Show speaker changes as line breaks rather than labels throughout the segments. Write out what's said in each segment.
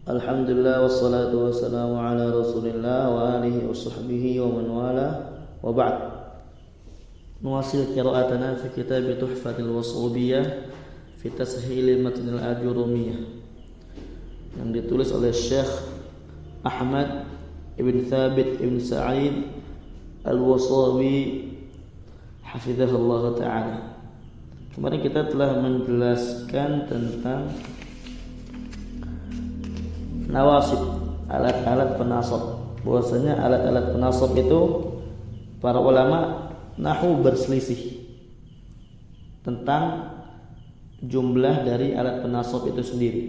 Alhamdulillah wassalatu wassalamu ala Rasulillah wa alihi wa sahbihi wa man wala wa ba'd. Nuwasil qira'atana fi kitab Tuhfatul Wasubiyah fi tashil matn al-Ajurumiyah yang ditulis oleh Syekh Ahmad ibn Thabit ibn Sa'id al-Wasabi hafizahullah ta'ala. Kemarin kita telah menjelaskan tentang nawasib, alat-alat penasab. Bahwasanya alat-alat penasab itu para ulama nahwu berselisih tentang jumlah dari alat penasab itu sendiri.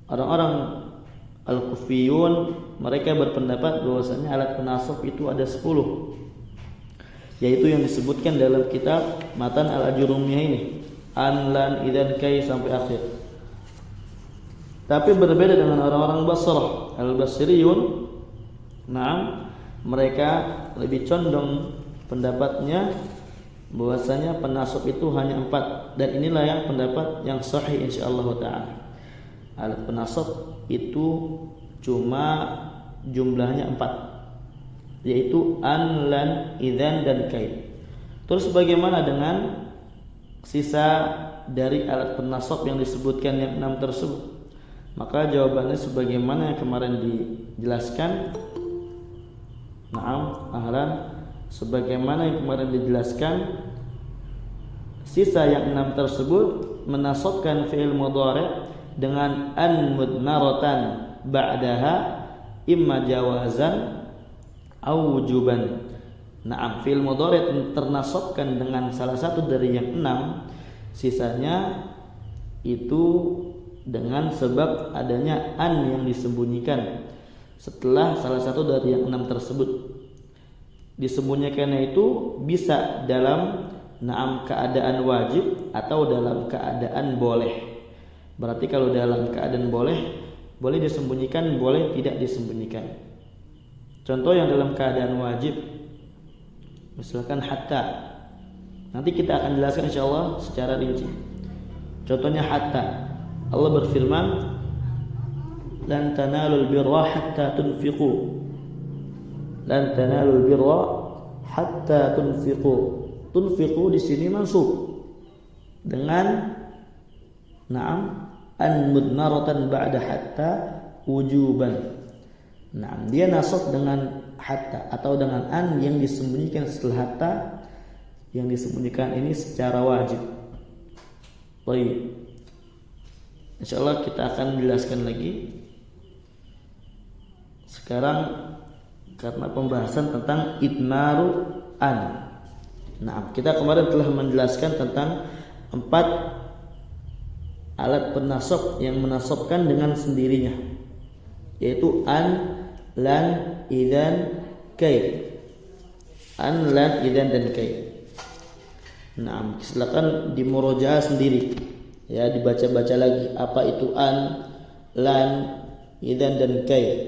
Orang-orang al-Kufiyun mereka berpendapat bahwasanya alat penasab itu ada 10, yaitu yang disebutkan dalam kitab Matan al-Ajurumiyah ini, an, lan, idan, kai sampai akhir. Tapi berbeda dengan orang-orang Basrah, al-Basriyun. Mereka lebih condong pendapatnya bahwasanya penasab itu hanya 4, dan inilah yang pendapat yang sahih insyaallah taala. Alat penasab itu cuma jumlahnya 4, yaitu an, lan, idzan dan kai. Terus bagaimana dengan sisa dari alat penasab yang disebutkan yang 6 tersebut? Maka jawabannya sebagaimana yang kemarin dijelaskan. Sebagaimana yang kemarin dijelaskan, sisa yang 6 tersebut menasabkan fi'il mudhari' dengan an mudmaratan ba'daha imma jawazan aw wujuban. Fi'il mudhari' ternasabkan dengan salah satu dari yang 6, sisanya itu dengan sebab adanya an yang disembunyikan setelah salah satu dari yang 6 tersebut. Disembunyikannya itu bisa dalam keadaan wajib atau dalam keadaan boleh. Berarti kalau dalam keadaan boleh disembunyikan, boleh tidak disembunyikan. Contoh yang dalam keadaan wajib, misalkan hatta. Nanti kita akan jelaskan insyaallah secara rinci. Contohnya hatta. Allah berfirman, lan tanalul birra hatta tunfiqu. Lan tanalul birra hatta tunfiqu. Tunfiqu di sini mansub dengan an mudmaratan ba'da hatta wujuban. Dia nasab dengan hatta atau dengan an yang disembunyikan setelah hatta, yang disembunyikan ini secara wajib. Baik. InsyaAllah kita akan menjelaskan lagi. Sekarang karena pembahasan tentang idmaru an. Kita kemarin telah menjelaskan tentang 4 alat penasab yang menasabkan dengan sendirinya, yaitu an, lan, idzan, kai. An, lan, idzan dan kai. Silakan dimurojaah sendiri. Ya, dibaca-baca lagi apa itu an, lan, idzan dan kai.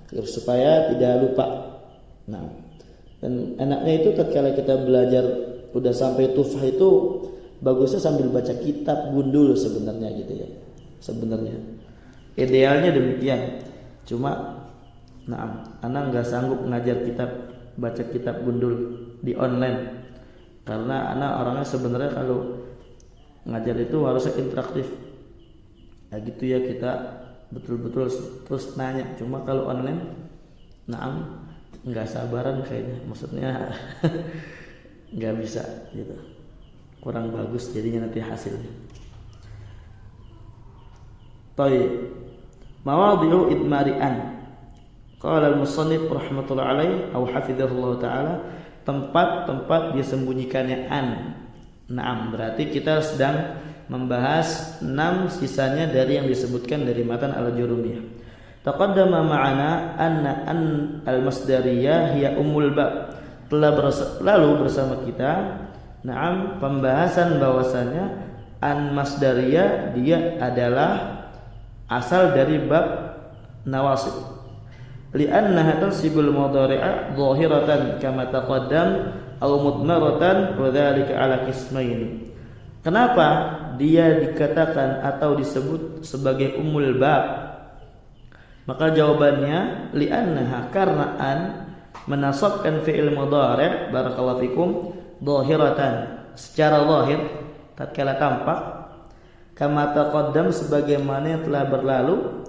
Supaya tidak lupa. Dan enaknya itu tatkala kita belajar udah sampai tufah itu bagusnya sambil baca kitab gundul sebenarnya gitu ya. Sebenarnya idealnya demikian. Cuma anak enggak sanggup ngajar baca kitab gundul di online. Karena anak orangnya sebenarnya kalau ngajar itu harusnya interaktif. Gitu ya, kita betul-betul terus nanya. Cuma kalau online, nggak sabaran kayaknya. Maksudnya nggak bisa gitu. Kurang bagus jadinya nanti hasilnya. Mawadhi'u idmari'an. Qala al-musannif rahmatullahi alaihi au hafizahullah taala, tempat-tempat disembunyikannya an. Berarti kita sedang membahas 6 sisanya dari yang disebutkan dari Matan al-Ajurumiyah. Taqaddama ma'ana anna an al-masdariyah hiya ummul bab. Telah lalu bersama kita pembahasan bahwasanya an masdariyah dia adalah asal dari bab nawasib. Li'annaha tansibul mudhari'a dhahiratan kama taqaddam aw mudmaratan wa dzalika ala qismaini. Kenapa dia dikatakan atau disebut sebagai ummul bab? Maka jawabannya li'annaha, karena an menasabkan fi'il mudhari' barakallahu fikum dhahiratan, secara zahir tatkala tampak, kama taqaddam sebagaimana yang telah berlalu,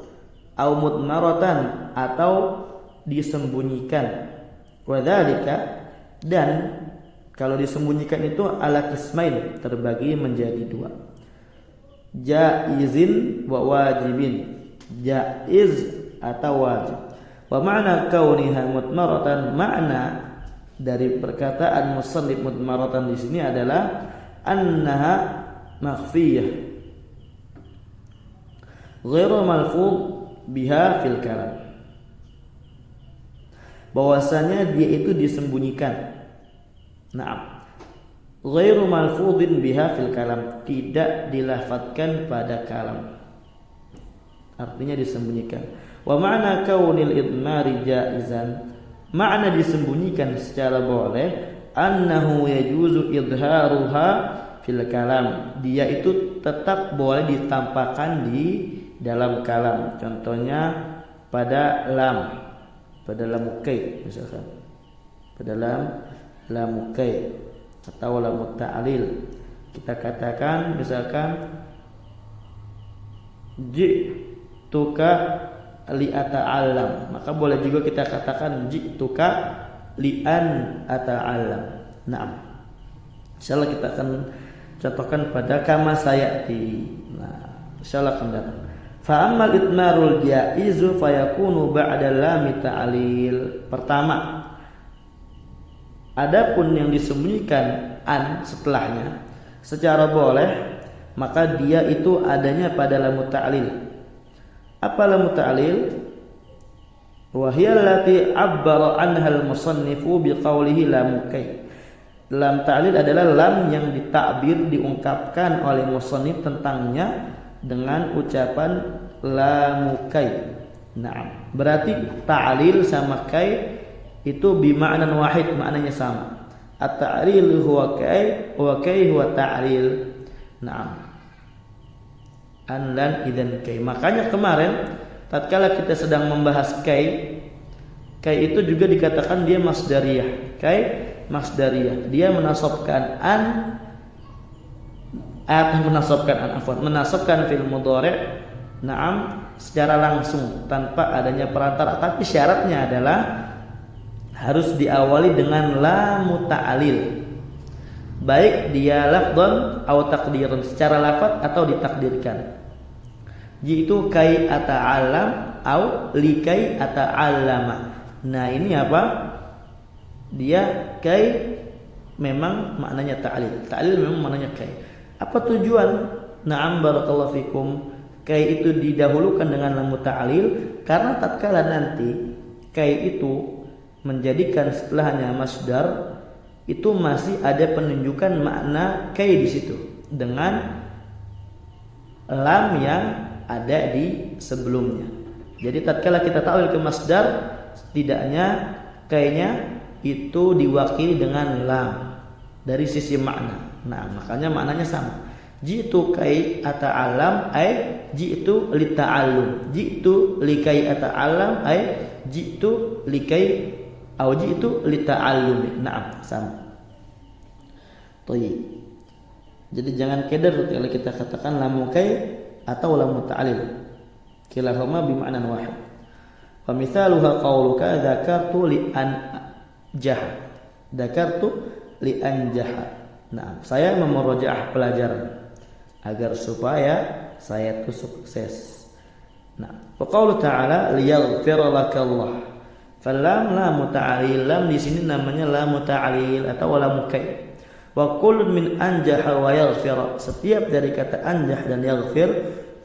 au mudmaratan atau disembunyikan, wa dzalika, dan kalau disembunyikan itu ala qismain, terbagi menjadi dua, jaizin wa wajibin, jaiz atau wajib. Wa ma'na kauniha mudmaratan, makna dari perkataan musannif mudmaratan di sini adalah annaha makhfiyah ghairu malfuz biha fil kalam, bahwasanya dia itu disembunyikan. Naam, ghairu malfudhin biha fil kalam, tidak dilafadzkan pada kalam, artinya disembunyikan. Wa ma'na kaunil idmari jaizan, makna disembunyikan secara boleh, annahu yajuzu idharuha fil kalam, dia itu tetap boleh ditampakkan di dalam kalam. Contohnya pada lamukai misalkan, pada lamukai atau lamut ta'lil, kita katakan misalkan ji'tuka li'ata'allam, maka boleh juga kita katakan ji'tuka li'an ata'allam. Naam, insyaallah kita akan contohkan pada kama sayati. Nah, insyaallah akan datang. Fa ammal idmarul jaizu fayakunu ba'da lam ta'lil. Pertama, adapun yang disembunyikan an setelahnya secara boleh, maka dia itu adanya pada lam ta'lil. Apa lam ta'lil? Wa hiya allati 'abbara anha al-musannifu biqaulihi lamukai. Lam ta'lil adalah lam yang ditakbir, diungkapkan oleh musannif tentangnya dengan ucapan lamukai. Nah, berarti ta'lil sama kai itu bima'nan wahid, maknanya sama. At-ta'lil huwa kai wa kai huwa ta'lil. Naam. An lan idzan kai. Makanya kemarin tatkala kita sedang membahas kai itu juga dikatakan dia masdariyah. Kai masdariyah. Dia menasabkan an menasabkan fil mudhari', na'am, secara langsung tanpa adanya perantara, tapi syaratnya adalah harus diawali dengan lam ta'lil, baik dia lafdhan atau takdiran, secara lafaz atau ditakdirkan. Jitu kai ata'allam atau likai ata'allama. Nah, ini apa? Dia kai memang maknanya ta'lil. Ta'lil memang maknanya kai. Apa tujuan? Na'am barakallahu fikum. Kai itu didahulukan dengan lam ta'lil karena tatkala nanti kai itu menjadikan setelahnya masdar, itu masih ada penunjukan makna kai di situ dengan lam yang ada di sebelumnya. Jadi tatkala kita ta'lil ke masdar, setidaknya kainya itu diwakili dengan lam dari sisi makna. Nah, makanya maknanya sama. Jitu kai ata'allam ay jitu lita'allum. Jitu likai ata'allam ay jitu likai atau jitu lita'allum. Naam, sama. Thayyib. Jadi jangan keder kalau kita katakan lamu kai atau lamu ta'lil. Kilahuma bima'nan wahid. Wa mithaluha qauluka dzakartu li an jaha. Dzakartu li an jaha. Nah, saya memurojaah pelajaran agar supaya saya itu sukses. Nah, wa qaulu ta'ala liyaghfira lakallah. Falam lamu ta'lil, lam di sini namanya lamu ta'lil atau lamu kai. Wa kullun min anjaha wa yaghfira. Setiap dari kata anjah dan yaghfir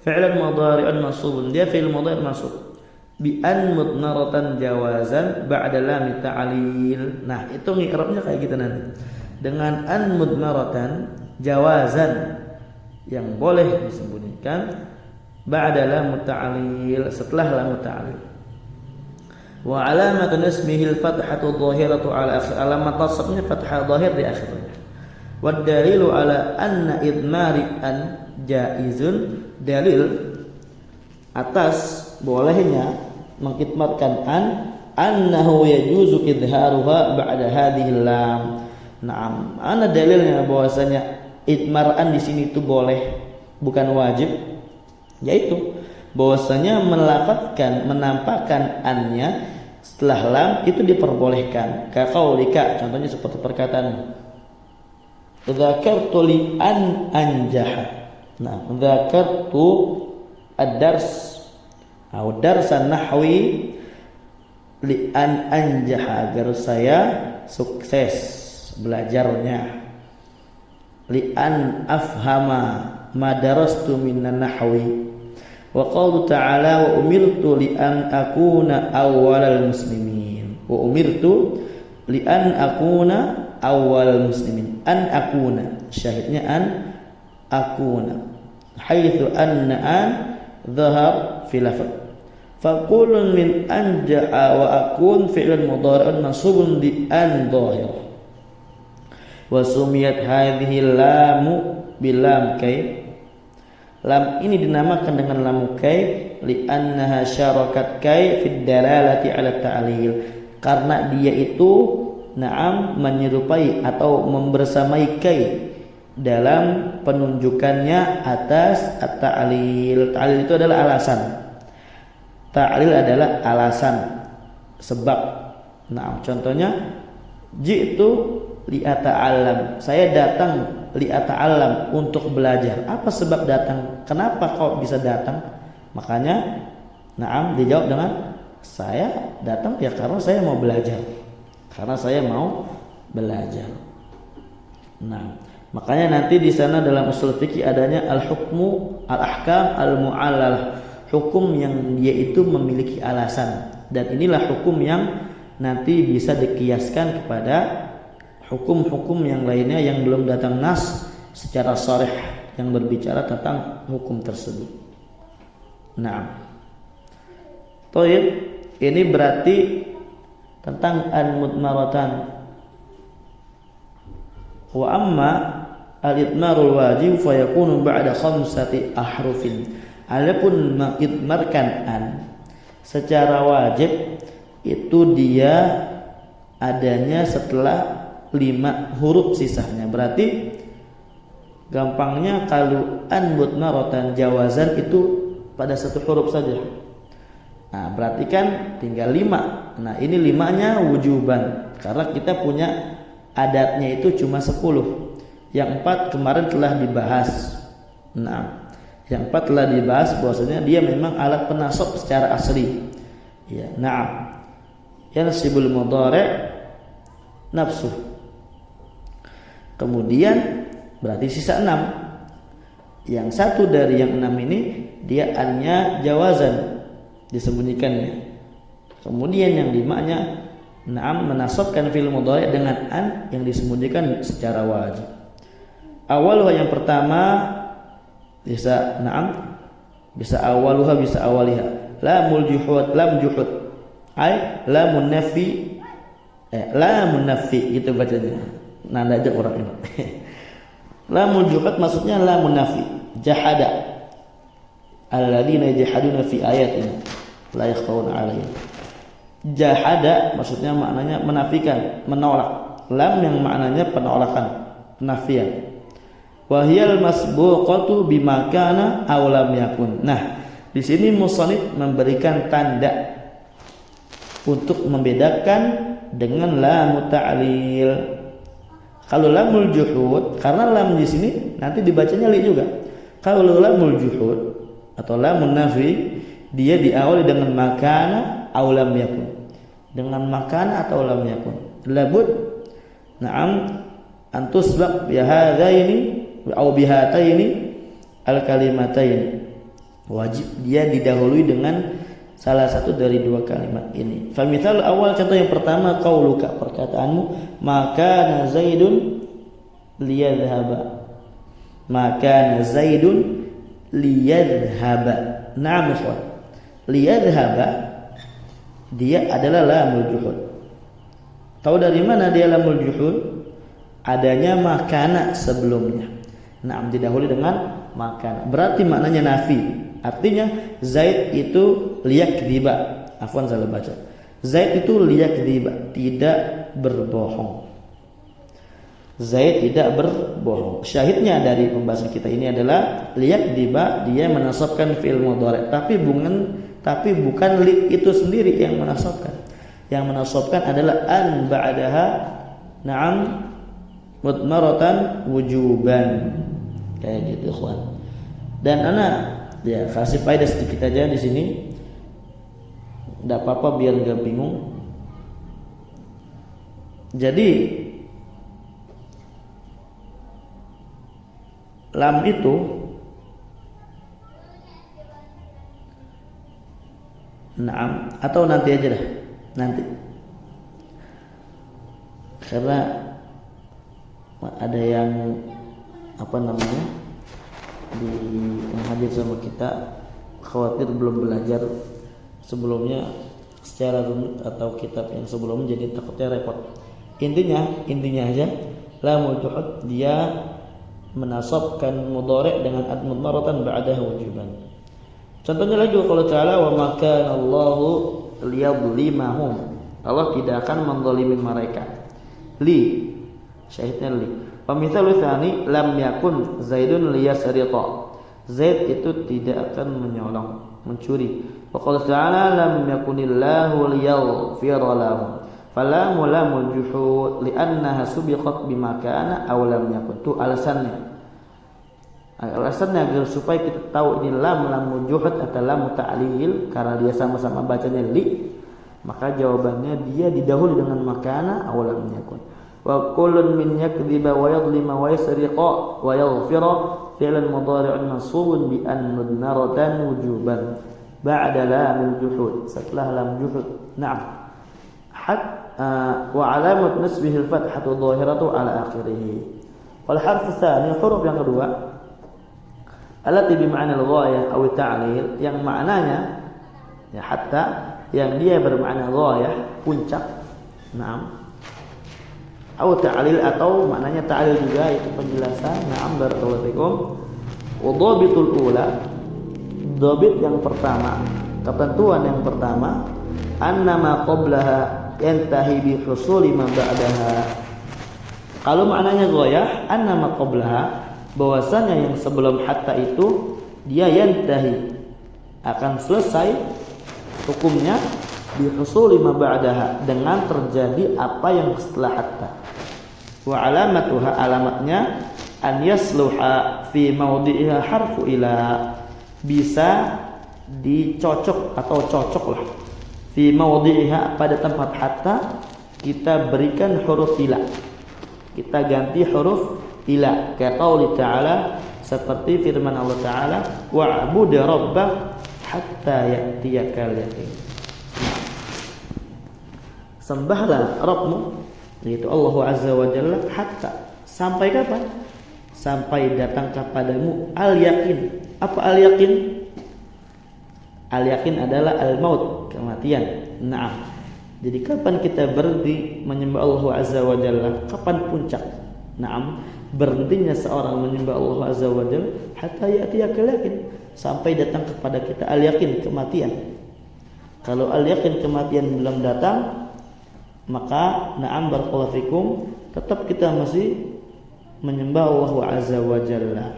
fi'lan mudhari'un mansubun. Dia fi'il mudhari' mansub bi an mudmaratan jawazan ba'da lam ta'lil. Nah, itu i'rabnya kayak gitu nanti. Dengan an mudmaratan jawazan yang boleh disembunyikan ba'da lam ta'lil, setelah lam ta'lil. Wa alamat nasmihi al-fathatu dhahiratu ala akhir. Alamat nasabnya fathah zahir di akhirnya. Wa dalilu ala anna idmari an jaizun, dalil atas bolehnya mengidmarkan annahu yajuzu idharuha ba'da hadhil lam. Naam, ana dalilnya bahwasanya idmaran di sini itu boleh, bukan wajib, yaitu bahwasanya melafadzkan, menampakkan annya setelah lam itu diperbolehkan. Kaqaulika, contohnya seperti perkataan dzakartu li an anjaha. Nah, dzakartu ad-dars atau darsan nahwi li an anjaha, agar saya sukses belajarnya. Li an afhama ma darastu minan nahwi. Wa qawlu ta'ala wa umirtu li an akuna awwalal muslimin. Wa umirtu li an akuna awwalal muslimin. An akuna, syahidnya an akuna, haitsu anna an dhahar fi lafaz. Fa kullun min anja'a wa akun fi'lun mudhari'un mansubun bi an dhahir. Wa sumiyat hadhihi lamu bilam kay. Lam ini dinamakan dengan lam kay li'annaha syarakat kay fid dalalati 'ala ta'lil, karena dia itu menyerupai atau membersamai kay dalam penunjukannya atas at-ta'lil. Ta'lil itu adalah alasan. Ta'lil adalah alasan, sebab. Contohnya ji'tu li'ata'allam, saya datang li'ata'allam, untuk belajar. Apa sebab datang? Kenapa kau bisa datang? Makanya dijawab dengan saya datang ya karena saya mau belajar. Karena saya mau belajar. Makanya nanti di sana dalam usul fikih adanya al-hukmu, al-ahkam, al-mu'allalah, hukum yang dia itu memiliki alasan, dan inilah hukum yang nanti bisa dikiaskan kepada hukum-hukum yang lainnya yang belum datang nas secara sharih yang berbicara tentang hukum tersebut. Toib, ini berarti tentang al-mudmaratan. Wa amma al-idmarul wajib fa yakunu ba'da khamsati ahrufin. Adapun mengidmarkan an secara wajib itu dia adanya setelah 5 huruf sisanya. Berarti gampangnya kalau an mudmaratan jawazan itu pada 1 huruf saja. Berarti kan tinggal 5. Ini 5-nya wujuban, karena kita punya adatnya itu cuma 10. Yang 4 kemarin telah dibahas. Yang 4 telah dibahas bahwasanya dia memang alat penasab secara asli. Ya, yansibul mudhari' nafsuh. Kemudian berarti sisa 6. Yang 1 dari yang 6 ini dia annya jawazan, disembunyikannya. Kemudian yang 5-nya menasabkan fi'il mudhari' dengan an yang disembunyikan secara wajib. Awaluha, yang pertama bisa bisa awaluha, bisa awaliha. Lamul juhud, lam juhud ay lamun nafi, lamun nafi gitu bacanya. Nanda aja orang ini. Lamul juhud maksudnya lamun nafi. Jahada alladzina yajhaduna fi ayatina la yakhfawna 'alaihim. Jahada maksudnya maknanya menafikan, menolak. Lam yang maknanya penolakan, penafian. Wahyal masbuqatu bima kana aw lam yakun. Di sini musannif memberikan tanda untuk membedakan dengan lam ta'lil. Kalau lamul juhud, karena lam di sini nanti dibacanya li juga. Kalau lamul juhud atau lamun nafi, dia diawali dengan makana aw lam yakun. Dengan makana atau lam yakun. Labud antusbaq bi hadaini aw bi hataini al kalimataini. Wajib dia didahului dengan salah satu dari 2 kalimat ini. Fa mithal awal, contoh yang pertama, qauluka, perkataanmu, maka Zaidun liyadhhaba. Maka Zaidun liyadhhaba. Ikhwan. Liyadhhaba dia adalah lamul juhud. Tahu dari mana dia lamul juhud? Adanya makana sebelumnya. Didahului dengan makan. Berarti maknanya nafi. Artinya Zaid itu liyakdziba. Afwan salah baca. Zaid itu liyakdziba, tidak berbohong. Zaid tidak berbohong. Syahidnya dari pembahasan kita ini adalah liyakdziba, dia menasabkan fi'il mudhari', tapi bukan li itu sendiri yang menasabkan. Yang menasabkan adalah an ba'daha na'am mudmaratan wujuban. Kayak gitu, ikhwan. Dan ana ya kasih faedah sedikit aja di sini. Enggak apa-apa biar enggak bingung. Jadi lam itu na'am atau nanti aja dah. Nanti. Karena ada yang apa namanya di yang hadir sama kita khawatir belum belajar sebelumnya secara runut atau kitab yang sebelumnya, jadi takutnya repot. Intinya aja lamul juhud dia menasabkan mudhari' dengan ad mudmaratan ba'dahu wujuban. Contohnya lagi kalau ta'ala wa maka Allahu liyadlimahum, Allah tidak akan menzalimi mereka. Li syahidnya li. Pamisalu tsani lam yakun Zaidun liyasriqa, Zaid itu tidak akan menyolong, mencuri. Wa qala ta'ala lam yakunillahu liyaghfira lahum, falamu lamul juhud li'annaha subiqat bima kana aw lam yakun. Itu alasannya. Alasannya agar supaya kita tahu ini lamul juhud atau lam ta'lil, karena dia sama-sama bacanya li, maka jawabannya dia didahului dengan makana aw lam yakun. Wa kullun min yakdziba wa yadlima wa yasriqa wa yaghfira fi'lan mudhari'un mansubun bi an mudmaratan wujuban ba'da lamul juhud, setelah lam juhud. Na'am. Wa alamat nasbihi al-fathatu dhahiratu ala akhirih. Wal harf tsani, huruf yang kedua allati bi ma'na al-ghayah aw ta'lil, yang maknanya ya hatta, yang dia bermakna ghayah, puncak. Naam. Aw ta'lil, atau maknanya ta'lil juga, itu penjelasan. Naam, barakallahu fikum. Wa dhabitul ula, dhabit yang pertama, ketentuan yang pertama, annama qablaha yantahi bi husuli ma ba'daha. Kalau maknanya ghayah, annama qablaha, bahwasanya yang sebelum hatta itu dia yantahi, akan selesai hukumnya bi husuli ma ba'daha, dengan terjadi apa yang setelah hatta. Wa alamatuha, alamatnya an yasluha fi mawdi'iha harfu ila, bisa dicocok atau cocok lah fi mawdi'iha, pada tempat hatta kita berikan huruf ila, kita ganti huruf ila. Kayak qauli ta'ala, seperti firman Allah Ta'ala, wa'bud rabbak hatta ya'tiyakal yaqin. Sembahlah Rabbmu, yaitu Allah Azza wa Jalla, hatta, sampai kapan? Sampai datang kepadamu al-yaqin. Apa al-yaqin? Al-yaqin adalah al-maut, kematian. Naam. Jadi kapan kita berhenti menyembah Allah Azza wa Jalla? Kapan puncak? Naam. Berhentinya seorang menyembah Allah Azza wa Jalla hatta ya'tiyakal yaqin, sampai datang kepada kita al-yaqin, kematian. Kalau al-yaqin, kematian belum datang, maka na'am barakallahu fikum, tetap kita masih menyembah Allah Azza wa Jalla.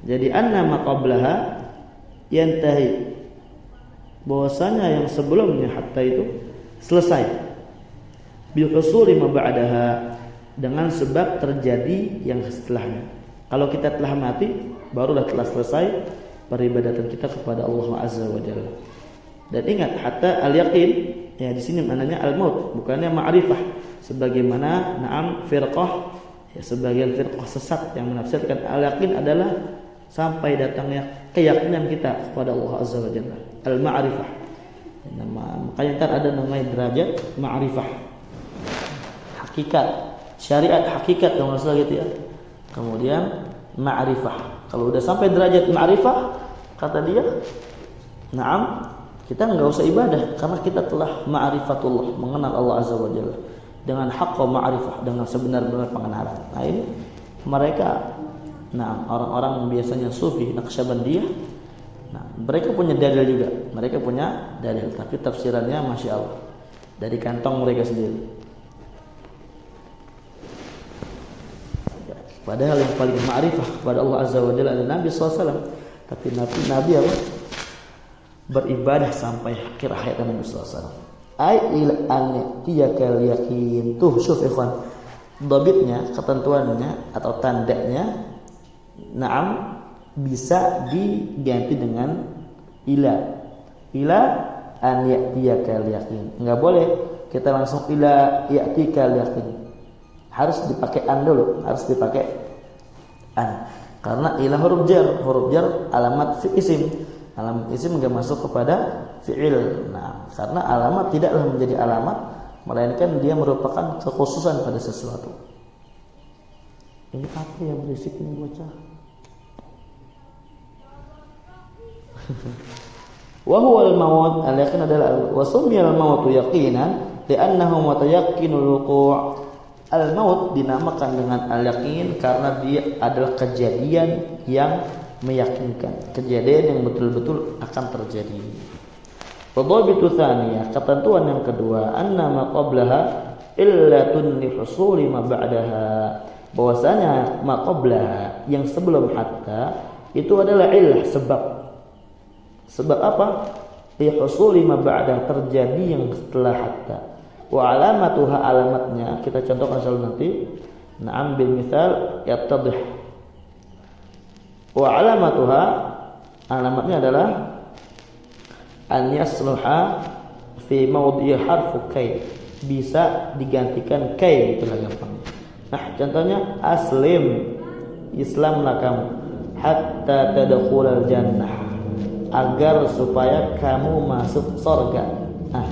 Jadi annama qablaha yantahi, bahwasanya yang sebelumnya hatta itu selesai, bil husuli ma ba'daha, dengan sebab terjadi yang setelahnya. Kalau kita telah mati, barulah telah selesai peribadatan kita kepada Allah Azza wa Jalla. Dan ingat, hatta al-yaqin, ya di sini maknanya al-maut, bukannya ma'rifah, sebagaimana na'am firqah, ya sebagian firqah sesat yang menafsirkan al-yaqin adalah sampai datangnya keyakinan kita kepada Allah Azza wa Jalla, al-ma'rifah. Makanya ntar ada namanya derajat ma'rifah, hakikat, syariat hakikat kalau nggak salah gitu ya. Kemudian ma'rifah. Kalau udah sampai derajat ma'rifah, kata dia, na'am, kita nggak usah ibadah, karena kita telah ma'rifatullah, mengenal Allah Azza wa Jalla dengan haqqa ma'rifah, dengan sebenar-benar pengenalan. Nah ini mereka Nah, orang-orang biasanya sufi Naqsyabandiyah, nah, mereka punya dalil juga. Mereka punya dalil, tapi tafsirannya Masya Allah dari kantong mereka sendiri. Padahal yang paling ma'rifah kepada Allah Azza wa Jalla adalah Nabi SAW. Tapi Nabi apa? Beribadah sampai akhir hayat Nabi SAW. Ai il an tiyakal yakin. Tuh, syuf ikhwan. Dhabitnya, ketentuannya atau tandanya, na'am, bisa diganti dengan ila an ya'tiyakal yakin. Enggak boleh kita langsung ila ya'tikal yakin. Harus dipakai an dulu, harus dipakai an. Karena ila huruf jar alamat isim. Alamat isim enggak masuk kepada fi'il. Nah, karena alamat tidaklah menjadi alamat, melainkan dia merupakan kekhususan pada sesuatu. Ini apa ya berisik ini bocah? Wa huwa al-maut, al-yaqin adalah wasumiyal mautu yaqinan li'annahu mutayaqqinul wuqu'. Al-maut dinamakan dengan al-yaqin karena dia adalah kejadian yang meyakinkan, kejadian yang betul-betul akan terjadi. Wadhabitu tsaniyah, ketentuan yang kedua, anna ma qablaha illatun li husuli ma ba'daha. Bahwasanya ma qablaha yang sebelum hatta itu adalah illah, sebab. Sebab apa? Li husuli ma ba'daha, terjadi yang setelah hatta. Wa alamatuha, alamatnya kita contohkan selalu nanti. Na'am bil misal yattadih. Wa alamatuha, alamatnya adalah an yasluha fi mawdi'i harfu kay, bisa digantikan kay, itulah gampang. Nah, contohnya aslim, Islamlah kamu, hatta tadkhulal jannah, agar supaya kamu masuk surga. Nah,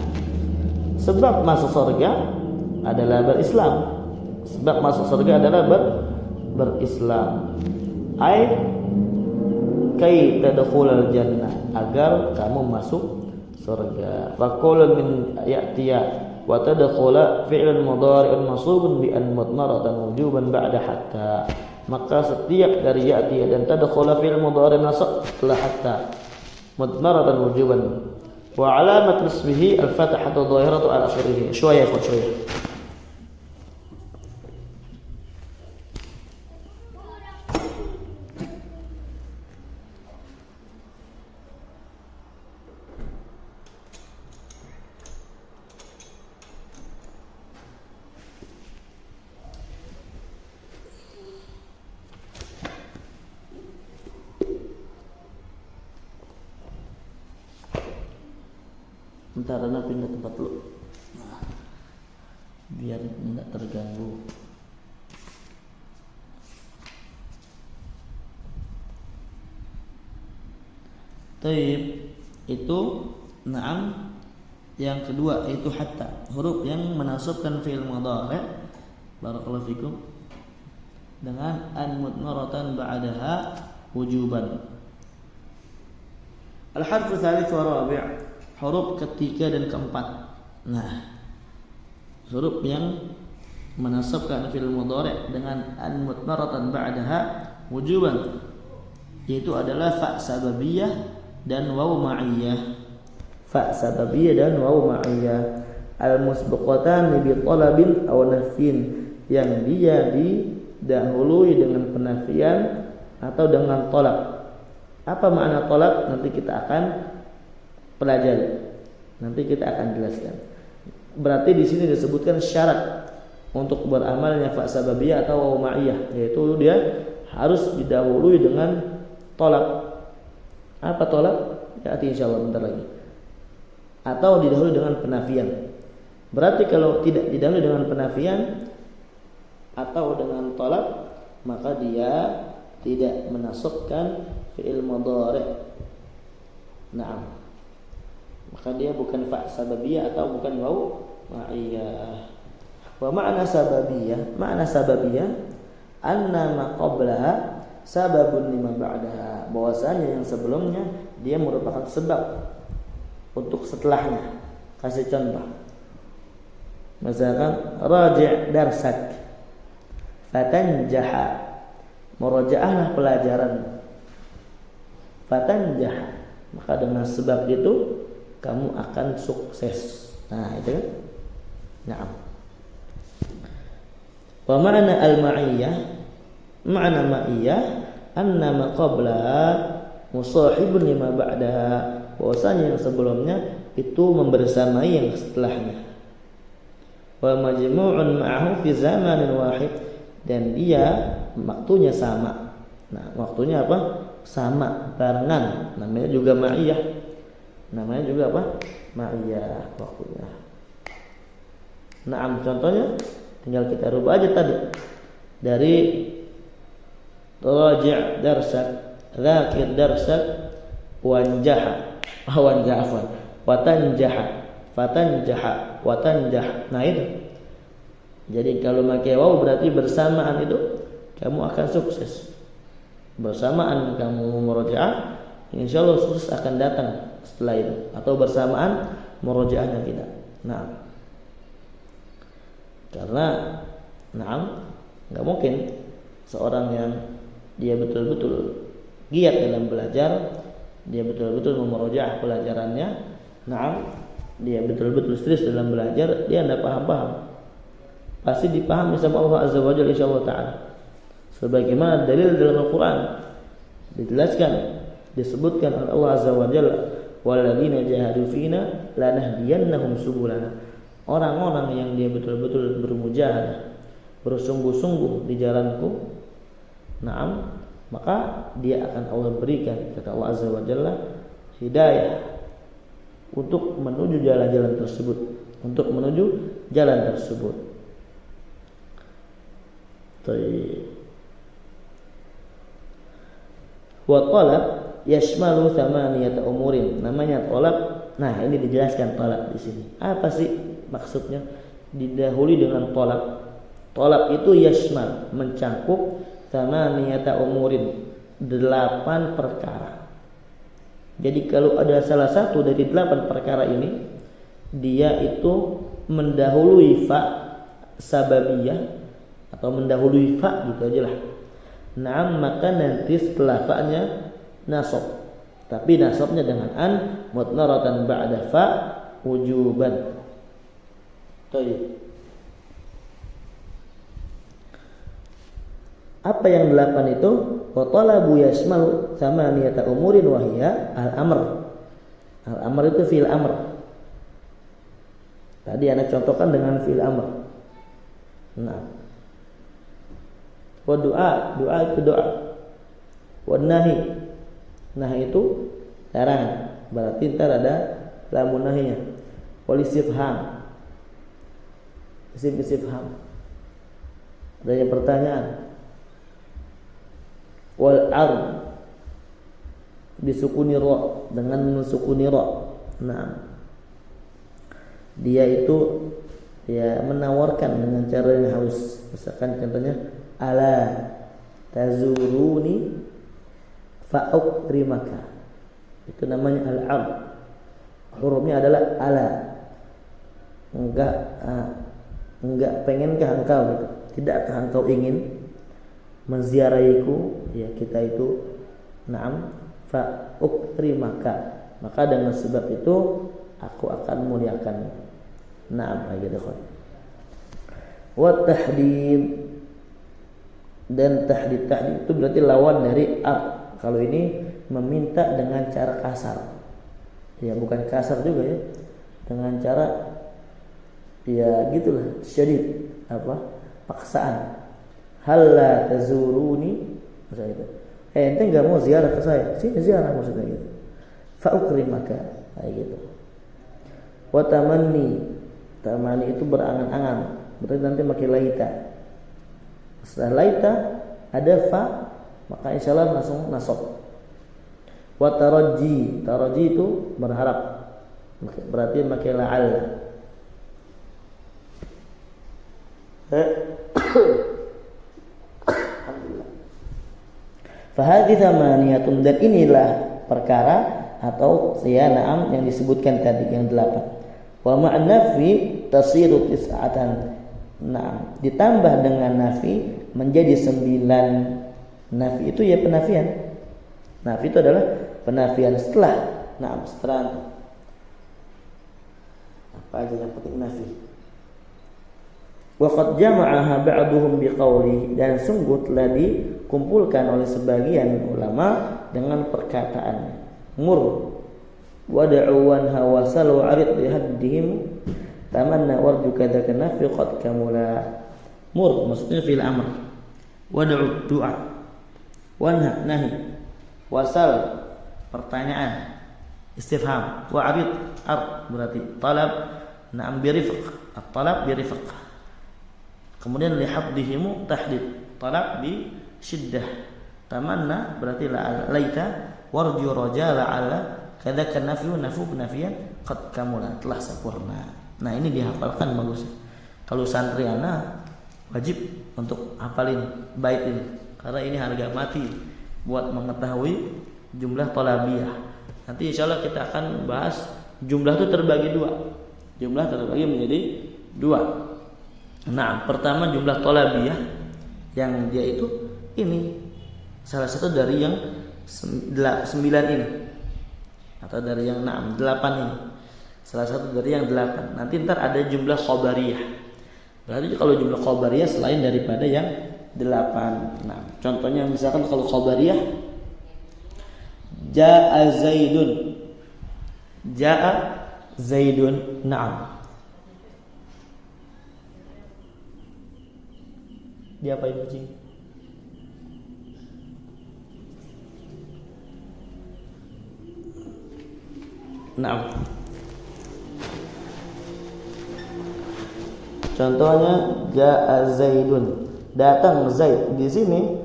sebab masuk surga adalah berislam. Sebab masuk surga adalah berislam. Ai kai tadkhulal jannah, agar kamu masuk surga. Faqul min ya'tiya wa tadkhula fi'lun mudhari'un mansubun bi an mudmaratan wujuban ba'da hatta. Maka setiap dari ya'tiya dan tadkhula fi'l mudhari' nasab setelah hatta mudmaratan wujuban. Wa alamat ismihi al-fathatu dhahiratu ala akhirih. Shوية. Bentar, Ana pindah tempat dulu. Nah, biar tidak terganggu. Taib itu na'am yang kedua itu hatta, huruf yang menasabkan fi'il mudhari', barakallahu fikum, dengan an mudmaratan ba'daha wujuban. Al-harfu tsalits wa rabi', huruf ketiga dan keempat. Nah, huruf yang menasabkan fi'il mudhari' dengan an mudmaratan ba'daha wujuban, yaitu adalah fa sababiyah dan waw ma'iyah. Fa sababiyah dan waw ma'iyah. Al-musbaqatan bi talabin aw nafyin, yang dia didahului dengan penafian atau dengan tolak. Apa makna tolak? Nanti kita akan pelajari. Nanti kita akan jelaskan. Berarti di sini disebutkan syarat untuk beramalnya fa sababiyah atau waw ma'iyah, yaitu dia harus didahului dengan tolak. Apa tolak? Ya, insyaallah bentar lagi. Atau didahului dengan penafian. Berarti kalau tidak didahului dengan penafian atau dengan tolak, maka dia tidak menasabkan fi'il mudhari'. Naam. Maka dia bukan fa sababiyah atau bukan waw ma'iyah. Wa ma'na sababiyah anna ma qablaha sababun lima ba'daha, bahwasanya yang sebelumnya dia merupakan sebab untuk setelahnya. Kasih contoh. Misalkan raji' darsak fatanjaha, Murojaahlah pelajaran. Fatanjah, maka dengan sebab itu kamu akan sukses. Nah, itu kan. Naam. Wa ma'na al-ma'iyyah, ma'na ma'iyyah anna ma qablaha musahibun lima ba'daha. Bahwasanya yang sebelumnya itu membersamai yang setelahnya. Wa majmu'un ma'ahu fi zamanin wahid, dan dia waktunya sama. Nah, waktunya apa? Sama, barengan. Namanya juga ma'iyah. Namanya juga apa? Ma'iyah waktunya. Naam, contohnya tinggal kita rubah aja tadi. Dari raji' darsak, dzakir darsak, wanjaha, wanja'afan, watanjaha, fatanjaha, watanjah. Nah itu. Jadi kalau pakai waw berarti bersamaan itu kamu akan sukses. Bersamaan kamu murojaah, insyaallah sukses akan datang setelah itu. Atau bersamaan murojaahnya tidak. Nah, karena nggak mungkin seorang yang dia betul-betul giat dalam belajar, dia betul-betul memurojaah pelajarannya, dia betul-betul serius dalam belajar, dia tidak paham-paham. Pasti dipahami sama Allah Azza wa Jalla insyaallah ta'ala. Sebagaimana dalil dalam Al-Quran dijelaskan, disebutkan oleh Allah Azza wa Jalla, walladzina jahadu fina lanahdiyannahum subulana. Orang-orang yang dia betul-betul bermujahadah, bersungguh-sungguh di jalanku, maka dia akan Allah berikan, kata Allah Azza wa Jalla, hidayah untuk menuju jalan-jalan tersebut, untuk menuju jalan tersebut. Wa talab yashmalu thamaniyata umurin. Namanya talab. Nah, ini dijelaskan talab di sini. Apa sih maksudnya? Didahului dengan talab. Talab itu yashmal, mencangkup thamaniyata umurin, 8 perkara. Jadi kalau ada salah satu dari 8 perkara ini, dia itu mendahului fa sababiyah atau mendahului fa, gitu aja lah. Maka nanti setelah fa-nya nasab. Tapi nasabnya dengan an mudmaratan ba'da fa wujuban. Baik. Apa yang 8 itu? Wa talabu yashmalu thamaniyata umurin wa hiya al-amr. Al-amr itu fi'il amr. Tadi anak contohkan dengan fi'il amr. Nah. Wa doa itu doa. Wa nahi, nahi itu larangan. Berarti ntar ada lamun nahinya. Wal istifham, istifham, adanya pertanyaan. Wal ard, bisukuni ra, dengan mensukuni ra. Nah, dia itu ya menawarkan dengan cara yang halus. Misalkan contohnya, ala tazuruni fa'ukrimaka. Itu namanya al-'ard. Hurufnya adalah ala. Enggak pengenkah engkau gitu? Tidakkah engkau ingin menziarahiku? Ya, kita itu na'am fa'ukrimaka. Maka dengan sebab itu aku akan muliakan. Na'am, gitu kan. Wa tahdid, dan tahdid itu berarti lawan dari ard. Kalau ini meminta dengan cara kasar, ya bukan kasar juga ya, dengan cara ya gitulah, syadid, paksaan. Halla tazuruni, maksudnya itu. Ente nggak mau ziarah ke saya, sini ziarah, maksudnya gitu. Fa'ukrimaka, kayak gitu. Wa tamanni, tamani itu berangan-angan, berarti nanti makin laita. Setelah laita ada fa, maka insyaallah langsung nasab. Wa taraji, taraji itu berharap, berarti makai la'al. Alhamdulillah. Fahadhi thamaniyatun, dan inilah perkara atau ya na'am yang disebutkan tadi yang 8. Wa ma'an fi tasiru tis'atan. Nah, ditambah dengan nafi menjadi 9. Nafi itu ya penafian. Nafi itu adalah penafian setelah. Nah, setelah apa aja yang penting nafi. Wa qad jama'aha ba'duhum biqauli, dan sungguh telah dikumpulkan oleh sebagian ulama dengan perkataan mur wad'u wanha wasal wa arid bi haddihim tamanna warju kadzaka nafi qad kamula. Mur maksudnya fil amr, wad'u du'a, wanha nahi, wasal pertanyaan, istifham, wa arid ard berarti talab, na'am bi rifq, at-talab bi rifq. Kemudian lihabdihimu tahdid, talab bi syiddah, tamanna berarti la laita, warju raja la'ala kadzaka nafyu penafian qad kamula, telah sempurna. Nah, ini dihafalkan bagus. Kalau santri anak wajib untuk hafalin bait ini karena ini harga mati buat mengetahui jumlah thalabiyah. Nanti insyaallah kita akan bahas jumlah itu terbagi dua. Jumlah terbagi menjadi dua. Nah, pertama jumlah thalabiyah yang dia itu ini salah satu dari yang 9 ini atau dari yang 8 ini. Salah satu dari yang 8. Nanti ntar ada jumlah khobariyah. Berarti kalau jumlah khobariyah selain daripada yang 8. Nah, contohnya misalkan kalau khobariyah Ja'a Zaidun. Ja'a Zaidun. Na'am. Dia apain kucing? Na'am. Contohnya Ja'a Zaidun. Datang Zaid. Di sini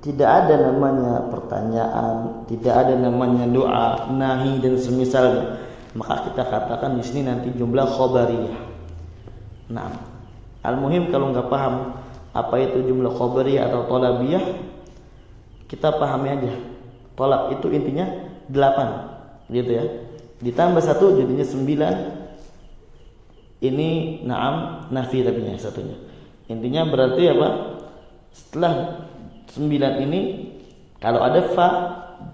tidak ada namanya pertanyaan, tidak ada namanya doa, nahi dan semisalnya. Maka kita katakan di sini nanti jumlah khobariyah. Nah, al-muhim kalau nggak paham apa itu jumlah khobariyah atau thalabiyah, kita pahami aja. Thalab itu intinya 8, gitu ya. Ditambah 1 jadinya 9. Ini na'am nafi tapi yang satunya. Intinya berarti apa? Setelah 9 ini kalau ada fa,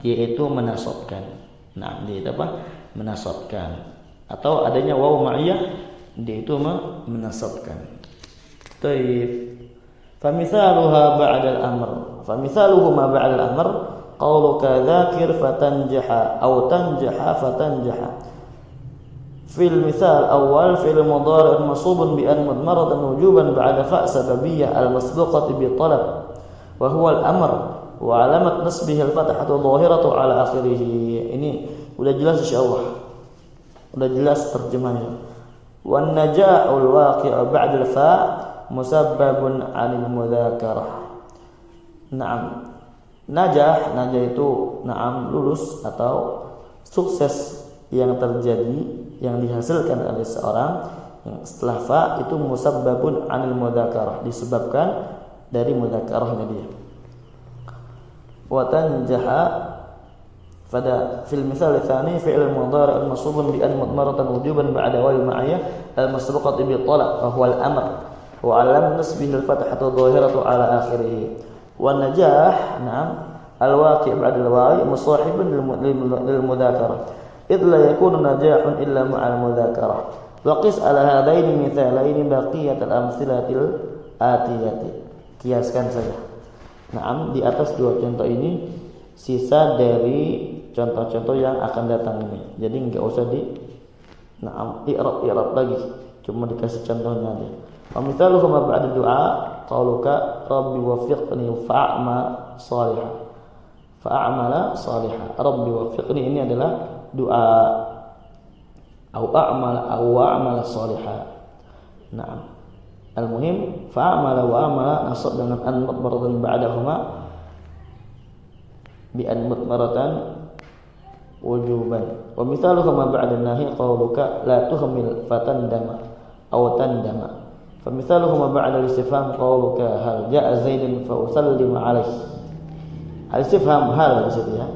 dia itu menasabkan. Nah, dia itu apa? Menasabkan. Atau adanya waw ma'iyah, dia itu menasabkan. Baik. Famithaluha ba'da al-amr. Famithaluhu ma ba'da al-amr qauluka dzakir fatanjaha aw tanjaha fatanjaha. Fil misal awal fil mudhari' mansubun bi an mudmaratan wujuban ba'da fa sababiyyah al-masbuqati bi talab wa huwa al-amr wa alamat nasbihi al-fathatu dhahiratu ala akhirih. Ini udah jelas insyaallah. Udah jelas terjemahnya. Wan najahul waqi'u ba'da al-fa musabbabun 'anil mudzakarah. Naam. Najah itu naam lulus atau sukses yang terjadi yang dihasilkan oleh seorang yang setelah fa itu musabbabun 'anil mudzakarah, disebabkan dari mudzakarahnya dia. Wa tanjaha pada fil misal tsani fi'il mudhari' mansubun bi an mudmaratan wujuban ba'da wal ma'iyah al masbuqati bi talab wa huwa al amr wa 'alam nasbihi al fathatu dhahiratu ala akhirih. Wa najah na'am al waqi' ba'da al wa'i musahibun lil mudzakarah idh la yakunu najahun illa ma'al mudzakarah. Wa qis ala hadaini mithalaini baqiyat al amthilatil atiyati. Kiaskan saja. Naam, di atas dua contoh ini sisa dari contoh-contoh yang akan datang ini. Jadi enggak usah di i'rab lagi, cuma dikasih contohnya aja. Wa mithaluhu ma ba'da du'a qauluka rabbi waffiqni fa'ama salihah. Fa'amala salihah. Rabbi waffiqni ini adalah doa au a'mala salihah. Naam. Al-muhim fa'amala wa amala nasab dengan an mudmaratan ba'dahuma bi an mudmaratan wujuban. Wa mithaluhu ma ba'da nahi qauluka la tuhmil fatandama aw tandama. Fa mithaluhu ma ba'da al-istifham qauluka hal ja'a zaidun fa usallimu alayhi. Al-istifham hal di situ ya.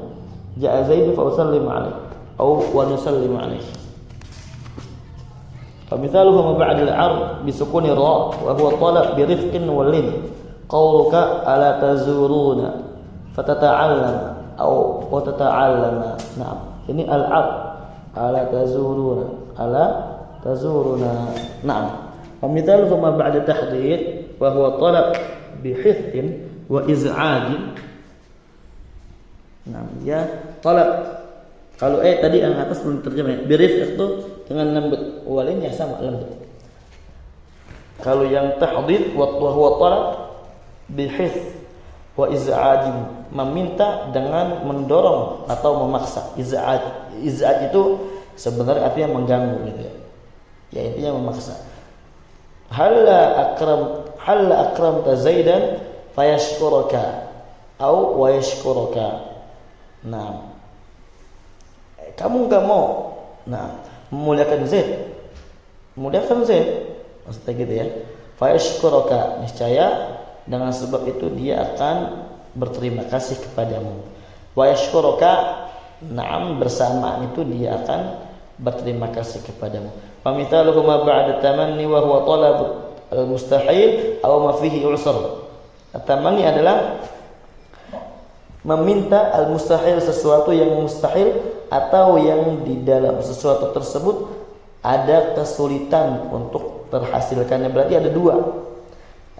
Ja'a zaidun fa usallimu alayhi aw wa nusallimu alayhi. فمثاله ما بعد العرض بسكون الراء وهو طلب برفق واللين قولك ألا تزورون fatata'allama atau watata'allama. Nah, ini al-'ard. Ala tazuruna. Nah, ومثاله ما بعد تحضير وهو طلب بحث وإزعاج. Nah, ya talab. Kalau tadi yang atas belum terjemah. Birifq itu dengan lembut. Walin ya sama lembut. Kalau yang tahdid wa huwa talab bihith wa iz'aj, meminta dengan mendorong atau memaksa. Iz'aj itu sebenarnya artinya mengganggu gitu ya. Ya intinya memaksa. Halla akramta Zaidan fayashkuruka au wa yashkuruka. Nah, kamu enggak mau memuliakan Zaid. Memuliakan Zaid maksudnya gitu ya. Fayashkuruka, niscaya dengan sebab itu dia akan berterima kasih kepadamu. Wa yashkuruka, na'am, bersamaan itu dia akan berterima kasih kepadamu. Fa mithaluhu ma ba'da tamanni wa huwa talab al-mustahil aw ma fihi usr. At-tamanni adalah meminta al-mustahil, sesuatu yang mustahil atau yang di dalam sesuatu tersebut ada kesulitan untuk terhasilkannya. Berarti ada dua.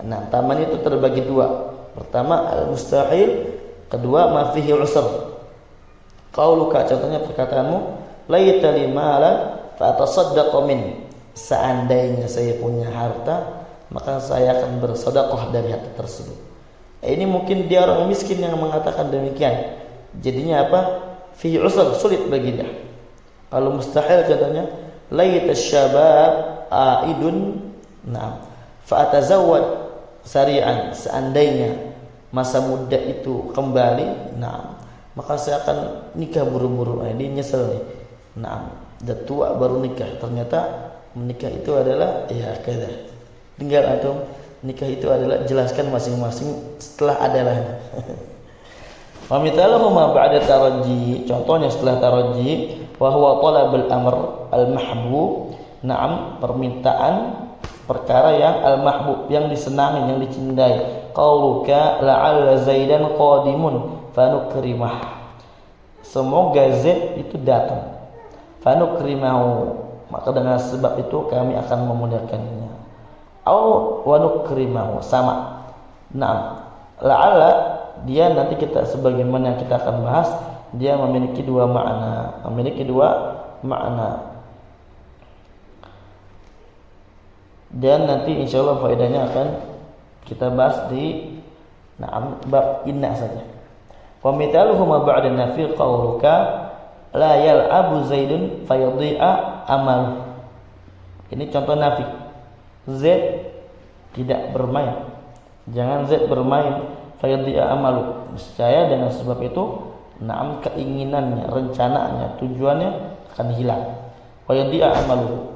Nah, tamanni itu terbagi dua. Pertama al-mustahil, kedua ma fihi usr. Qauluka, contohnya perkataanmu, laita li malan fa atasaddaqu min. Seandainya saya punya harta, maka saya akan bersedekah dari harta tersebut. Ini mungkin dia orang miskin yang mengatakan demikian. Jadinya apa? Fihi usr, sulit bagi dia. Kalau mustahil contohnya, laita syabab aidun fa atazawwad sari'an. Seandainya masa muda itu kembali, maka saya akan nikah buru-buru. Ini nyesel nih. Udah tua baru nikah. Ternyata menikah itu adalah ya kada. Tinggal antum nikah itu adalah jelaskan masing-masing setelah adalah. Wa mithaluhu ma ba'da taraji. Contohnya setelah taraji, wa huwa talabul amr al-mahbub. Naam, permintaan perkara yang al-mahbub, yang disenangi, yang dicintai. Qauluka la'alla Zaidan qadimun fanukrimah. Semoga Zaid itu datang. Fanukrimahu, maka dengan sebab itu kami akan memuliakannya. Au wa nukrimahu, sama. Naam, la'alla dia nanti kita sebagaimana yang kita akan bahas, dia memiliki dua makna. Dan nanti insyaallah faedahnya akan kita bahas di bab inna saja. Wa mithaluhu ma ba'da nafi qauluka la yal'abu Zaidun fayadhi'a amal. Ini contoh nafi. Zaid tidak bermain. Jangan Zaid bermain, fayadhi'a amalu. Niscaya dengan sebab itu keinginannya, rencananya, tujuannya akan hilang. Fayadhi'a amalu.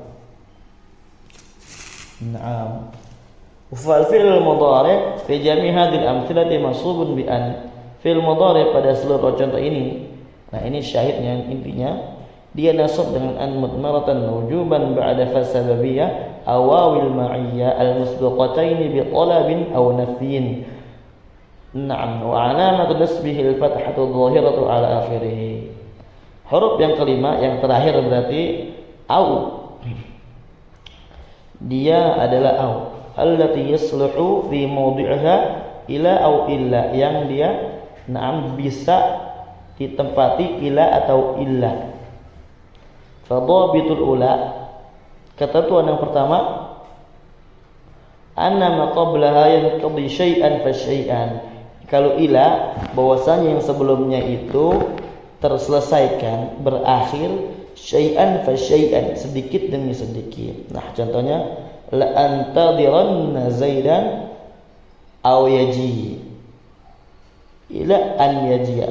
Fal fi'l mudhari' fi jami' hadhihi al-amthilati mansubun bi an. Fi'l mudhari' pada seluruh contoh ini, ini syahidnya, intinya dia nasab dengan an mudmaratan wujuban ba'da fasababiyah awawil ma'iyyah al-musbaqataini bi talabin aw nafyin. Wa alamat nasbihi al-fathatu adh-dhahiratu ala akhirih. Huruf yang kelima, yang terakhir berarti au. Dia adalah au allati yasluhu fi mawdi'iha ila au illa, yang dia bisa ditempati ila atau illa. Fadhabitul ula, ketentuan yang pertama, anna ma qablaha yanqadi syai'an fa syai'an. Kalau ila, bahwasanya yang sebelumnya itu terselesaikan, berakhir syai'an fa syai'an, sedikit demi sedikit. Nah, contohnya la antadiranna Zaidan aw yaji. Ila an yaji'a.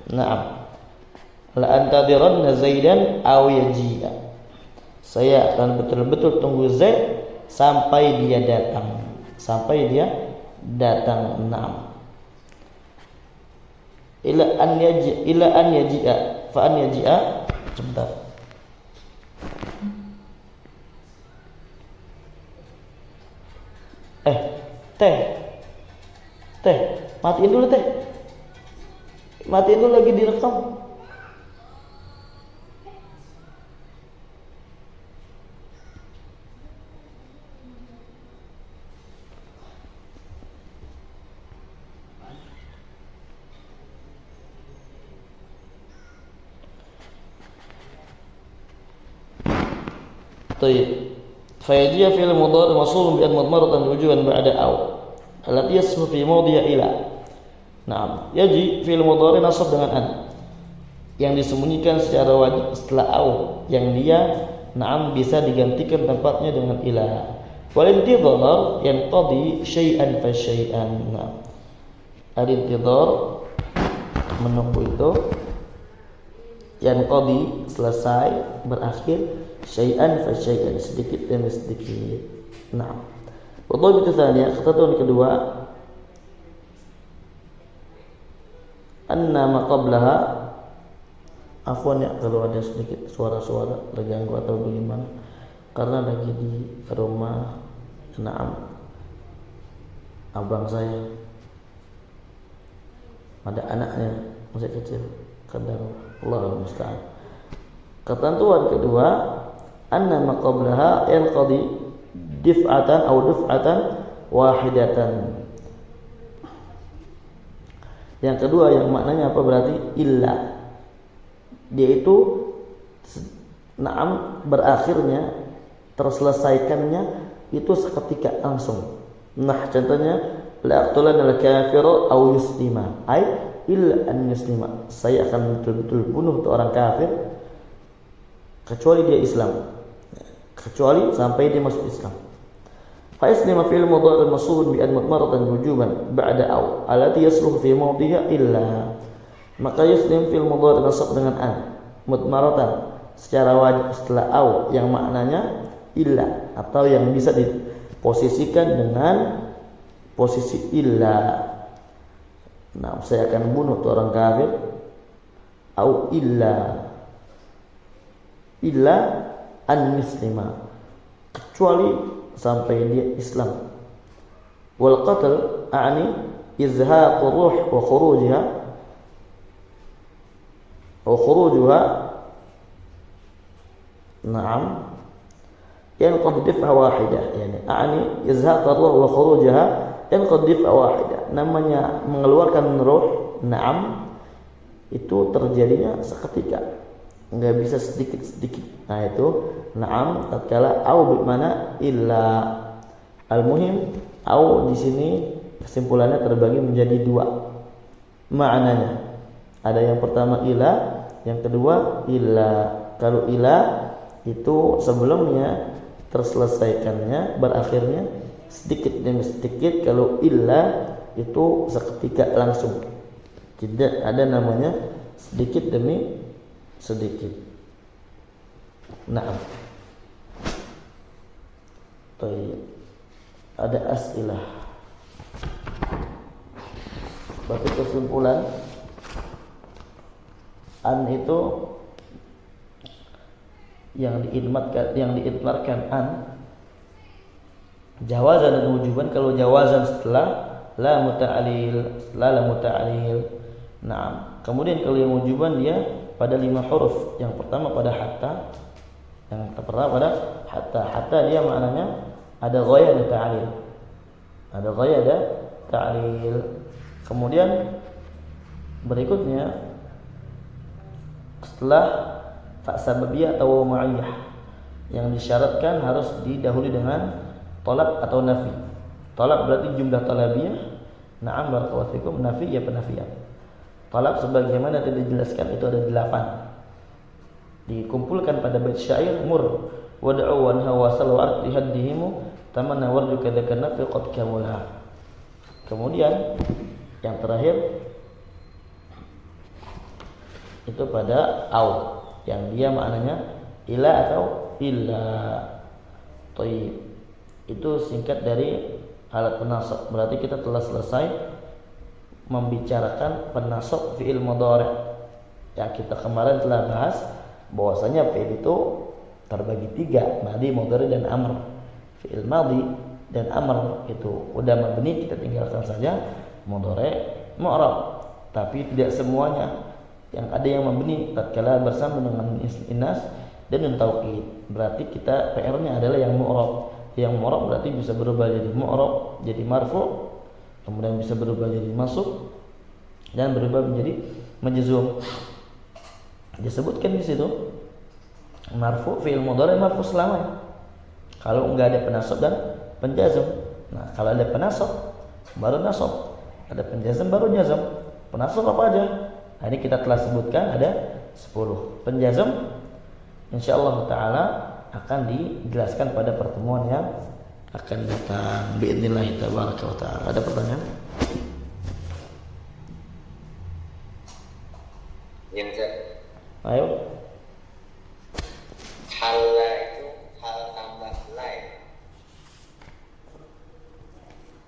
Naam. La antadiranna Zaidan aw yaji'a. Saya akan betul-betul tunggu Zaid sampai dia datang. Naam. Ila an yaji'a. Fa an yaji'a. Sebentar. Teh, matiin dulu teh. Matiin dulu lagi direkam. طيب فيجي فعل مضارع موصول بأن مضمرة وجوبا بعد أو التي يصف في موضع إلى. Nah, yaji fi'il mudhari nasab dengan an yang disembunyikan secara wajib setelah au yang dia bisa digantikan tempatnya dengan ila. Wal intidhar yanqadi syai'an fa syai'an. Al-intidhar menunggu itu yanqadi selesai berakhir syai'an fa syai'an sedikit demi sedikit. Nah, wadhab tsaniya ketentuan kedua anna ma qablaha afwan ya kalau ada sedikit suara-suara terganggu atau bagaimana karena lagi di rumah abang saya ada anaknya masih kecil kadang Allah musta'an. Ketentuan kedua anna ma qablaha yanqadi dif'atan aw duf'atan wahidatan. Yang kedua yang maknanya apa berarti illa, dia itu berakhirnya terselesaikannya itu seketika langsung. Nah contohnya la aqtulan al kafiru aw yuslima ay illa an yuslima, saya akan betul-betul bunuh tuh orang kafir kecuali dia Islam, kecuali sampai dia masuk Islam. Fa islima fi'il mudhari masbubun bi an mudmaratan wujuban ba'da aw allati yasluhu fi mawdiha illa. Maka yuslim fi'il mudhari nasab dengan an mudmaratan secara wajib setelah aw yang maknanya illa atau yang bisa diposisikan dengan posisi illa. Nah, saya akan bunuh tuh orang kafir aw illa an muslima, kecuali sampai dia Islam. Wal qatl a'ni izhaq ruh wa khurujuha yanqad dif'a wahidah, yani a'ni izhaq ruh wa khurujuha yanqad dif'a wahidah. Namanya mengeluarkan ruh itu terjadinya seketika, enggak bisa sedikit-sedikit. Nah itu tatkala au bermakna illa. Al-muhim au di sini kesimpulannya terbagi menjadi dua maknanya. Ada yang pertama ila, yang kedua illa. Kalau ila itu sebelumnya terselesaikannya berakhirnya sedikit demi sedikit. Kalau illa itu seketika langsung, tidak ada namanya sedikit demi sedikit. Naam. Baik. Ada as'ilah. Berarti kesimpulan an itu yang diidmarkan an jawazan dan wujuban. Kalau jawazan setelah la muta'alil. Naam. Kemudian kalau yang wujuban dia pada 5 huruf. Yang pertama pada hatta. Yang pertama pada hatta. Hatta dia maknanya ada ghaya dan ta'lil. Ada ghaya dan ta'lil. Kemudian berikutnya setelah fa sababiyah atau ma'iyah yang disyaratkan harus didahului dengan talab atau nafi. Talab berarti jumlah talabiyah. Na'am barakallahu fikum. Nafi ya penafian. Talab sebagaimana tadi dijelaskan itu ada 8. Dikumpulkan pada bait syair mur wad'u wanha wasal wa ardi haddihimu tamanna warju kadzakana fi qad kamula. Kemudian yang terakhir itu pada au yang dia maknanya ila atau illa. Thayyib. Itu singkat dari alat penasab. Berarti kita telah selesai membicarakan penasab fi'il mudhari'. Ya, kita kemarin telah bahas bahwasanya fi'il itu terbagi 3, madhi, mudhari dan amr. Fi'il madhi dan amr itu udah mabni, kita tinggalkan saja. mudhari mu'rab, tapi tidak semuanya. Yang ada yang membeni tatkala bersama dengan inas dan nun taukid. Berarti kita PR-nya adalah yang mu'rab. Yang mu'rab berarti bisa berubah jadi mu'rab, jadi marfu, kemudian bisa berubah jadi masuk dan berubah menjadi majzum. Disebutkan di situ marfu fi'il mudhari marfu selamanya. Kalau enggak ada penasab dan penjazm. Nah, kalau ada penasab baru nasab, ada penjazm baru jazm. Penasab apa aja? Nah, ini kita telah sebutkan ada 10. Penjazm insyaallah taala akan dijelaskan pada pertemuan yang akan datang biidznillah tabaraka wa taala. Ada pertanyaan?
Yang
Ayo.
hal itu hal tambah lain.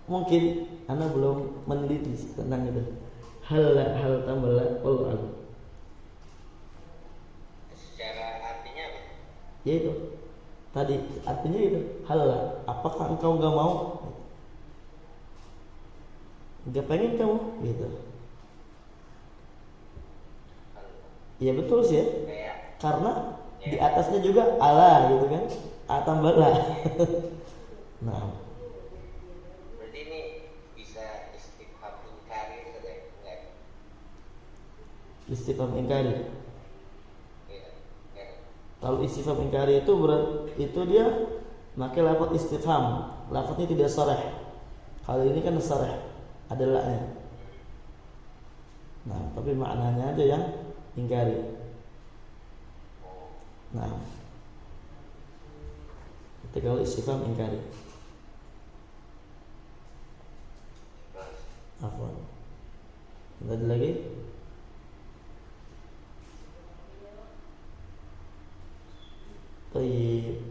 Mungkin Anda belum meneliti tentang itu. Hal tambah la wallahu a'lam.
Secara artinya apa?
Yaitu tadi artinya itu hal, apakah engkau enggak mau? Enggak pengen kamu gitu. Iya betul sih ya. Karena di atasnya juga ala gitu kan. A tambah la. Nah,
Berarti ini bisa istifham ingkari saja, enggak?
istifham ingkari.
Iya. Enggak.
Kalau istifham ingkari itu dia pakai lafaz istifham. Lafaznya tidak sharih. Kalau ini kan sharih, ada la-nya. Nah, tapi maknanya aja yang ingkari. Nah, itu kalau istifham ingkari. Afwan. Ada lagi? Baik.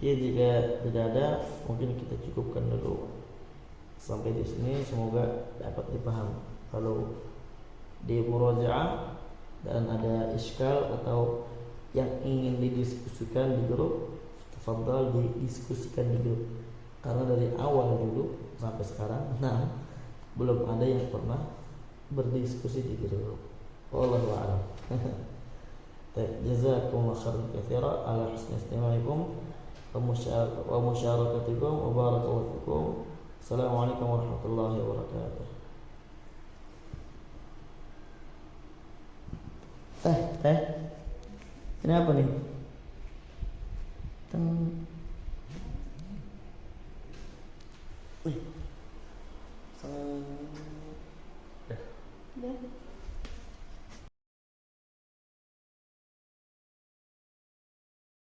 Ya, jika tidak ada, mungkin kita cukupkan dulu sampai di sini. Semoga dapat dipahami. Kalau di murajaah dan ada iskal atau yang ingin didiskusikan di grup, tafadhal didiskusikan di grup. Karena dari awal dulu sampai sekarang, nah belum ada yang pernah berdiskusi di grup. Wallahu a'lam. Jazakumullah khairan katsiran ala husni istima'ikum wa musyarakatikum wa barakallahu fikum. Assalamualaikum warahmatullahi wabarakatuh. Teh. Ini apa nih? Wih.